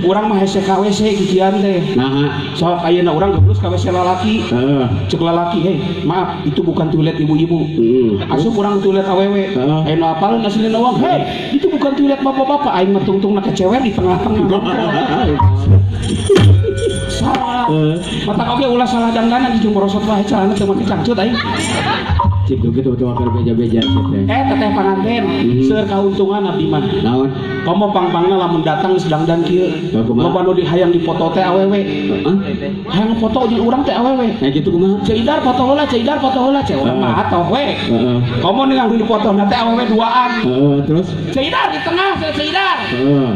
Urang mah hese ka WC kikian teh. Nah, Soal ayeuna urang geblus ka WC lalaki. Cek lalaki, "Hei, maaf, itu bukan toilet ibu-ibu. Asup urang toilet awewe. Ayeuna apalin aslinya uang. Hei, itu bukan toilet bapak-bapak. Aing mah tungtung nak kecewer di tengah-tengah." Salah. Mata oge ulah salah dandanan di jumrosot wae calana teu make cangcut aing. cik gitu betul wakil beja-beja teh. Teteh panganten, seur kauntungan abdi mah. Naon? Komo pang-pangna lamun datang sedang dan kieu. Loba nu hayang dipoto teh awewe. Hayang foto jeung urang teh awewe. Gitu kumaha? Ceidar foto heula, ceidar foto heula, cek urang mah atoh we. Komo ningali di foto na teh awewe duaan. Terus? Ceidar di tengah, ceidar.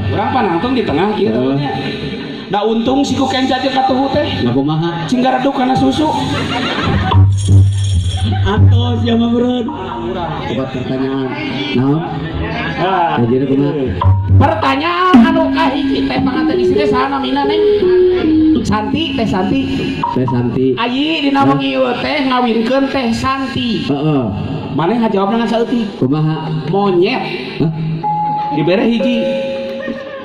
Urang panangtung di tengah kieu nya. Da untung si kuken jaje katuhu teh. Nah kumaha? Cinggar reduk kana susu. Atos ya mah bro. Coba pertanyaan. Naon? Jadi kumaha? Pertanyaan anu kahiji teh panganten di sini saha namina neng? Santi, teh Santi. Teh Santi. Ayi dina wengi ieu teh ngawinkeun teh Santi. Heeh. Maneh ngajawab dengan saeutik. Kumaha? Monyet. Hah? Dibere hiji.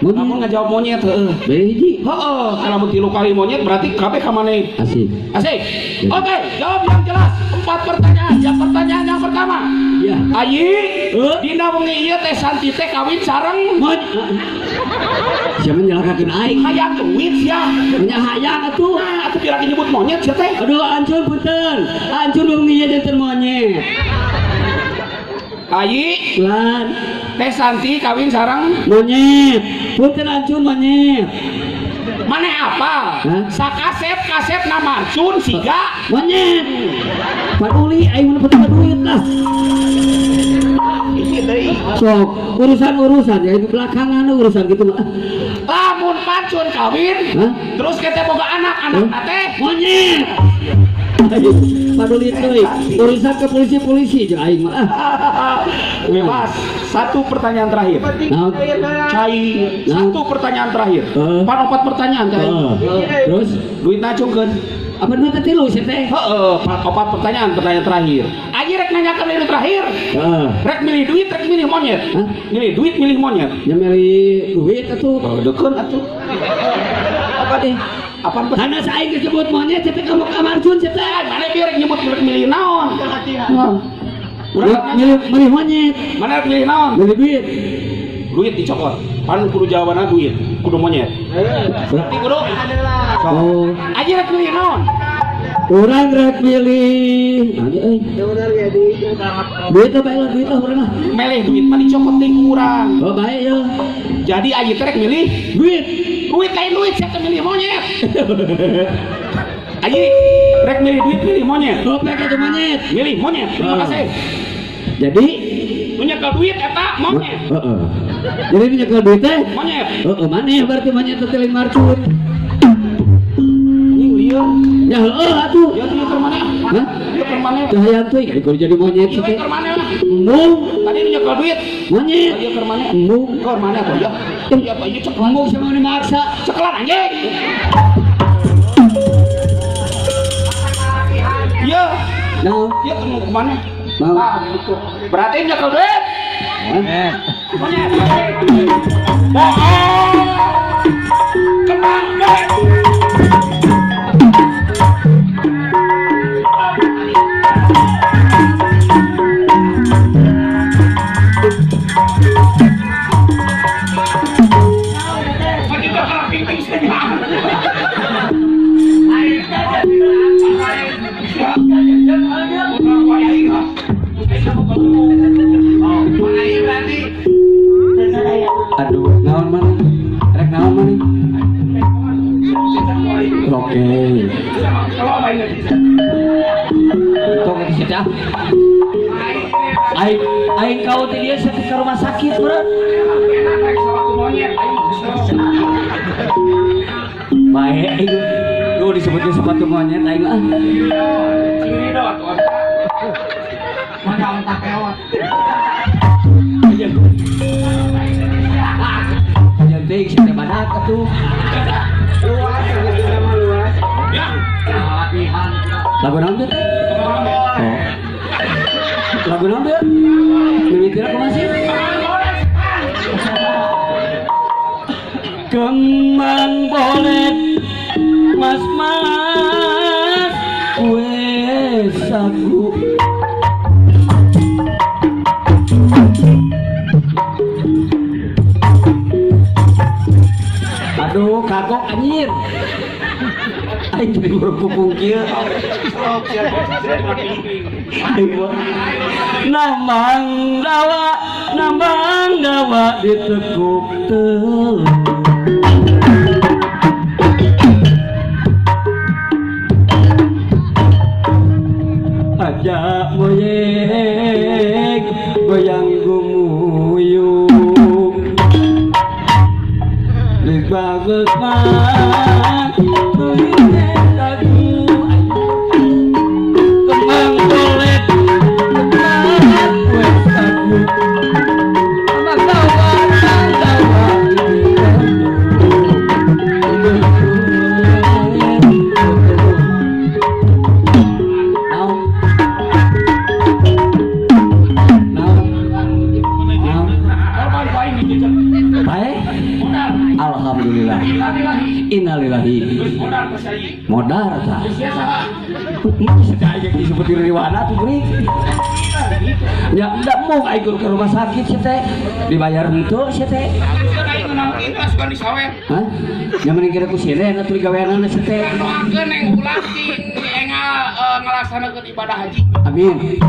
Namun Monyet. ngajawab monyet heueuh. Bere hiji. Heeh, kalau mun 3 kali monyet berarti kabeh ka maneh. Asik. Asik. Oke, jawab yang jelas. 4 pertanyaan. Yang pertanyaan yang pertama. Iya. Ayi, dina wengi ieu teh Santi teh kawin sareng Siapa nyelakakeun aing? hayang duit sia. Nya hayang atuh. Atuh kira nyebut monyet sia teh. Aduh, ancur punten. Ancur wengi janten monyet. Ayi, Lan, teh Santi kawin sareng monyet. Punten ancur monyet. maneh apa? Hah? Sakasep na marcun siga. Monyet. Paduli aing mun punya duit lah. Iki deui. Sok urusan ya itu belakangan urusan gitu mah. Lamun marcun kawin, Hah? terus kita boga anak teh Monyet. Paduli teuy. Urusan ke polisi jeung aing mah. Bebas. Satu pertanyaan terakhir. Nah, Cai, satu pertanyaan terakhir. Pan 4 pertanyaan cai. terus Duit nacungkeun. apa duit teh lu sih teh? Heeh, 4 pertanyaan terakhir. Aji rek nanyakeun ini terakhir. Rek milih duit, rek milih monyet. Hah? Milih duit, milih monyet. Nya milih duit atuh. Dekeun atuh. Apa deh? Apaan Karena saya disebut monyet tapi kamu kamar jun sih teh. mana biar nyebut rek milih naon? Urang Milih monyet. mana rek milih naon? Milih duit. Duit dicokot. Pan kudu jawabanna duit, kudu monyet. Berarti kudu. Oh, Aji rek milih naon? orang rek milih. Nanti euy. Duit apa ya duit lah urang mah. Meleh duit mah dicokot deui urang. Oh, baik ya. Jadi aji teh rek milih Duit. duit lain duit siapa milih monyet. Aji rek milih duit milih monyet. Oh, pakai itu monyet. Milih monyet. Terima kasih. Jadi, Punya ke duit eta monyet. heeh. Jadi ini nyekel duit teh. Monyet. Heeh, maneh berarti monyet teh lain marcun. Ini lieur. Ya heeh atuh. Ya tuh ke mana? Hah? Ya ke mana? Cahaya tuh kalau jadi monyet Iya sih. ke mana? Embung, Tadi punya ke duit. monyet. Ya ke mana? Embung. Ke mana tuh ya? Iya Pak, iya cek Embung sama ini maksa. cekelan anjing. Iya. Nah, Iya ketemu ke mana? Mau. Gitu. Berarti punya ke duit. hah? Monyet. Kembang duit. Aduh, naon mana? Rek naon mana? Oke. Tong itu saja. Aing kau teh dia sakit ke rumah sakit, bro. Baik, lu disebutnya sepatu monyet aing ah. Jantik sih badak atuh. Lagu naon teh? Oh. Lagu naon teh? Mimitiran kumaha sih? kembang bolet mas kue sagu aduh kagok anjir aing jadi berpupung kieu nambang dawa ditekuk teu aja moyek goyang gumuyuk lik bagus mah kembang bolet kembang kue sagu anak dawa alhamdulillah innalillahi modal tah saya disebut riwana tuh beri ya enggak mau aing ke rumah sakit sih teh dibayar itu sih teh hah nyaman kira ku sire atuh gaweanana sih teh neng ulah ngelaksanakeun ibadah haji amin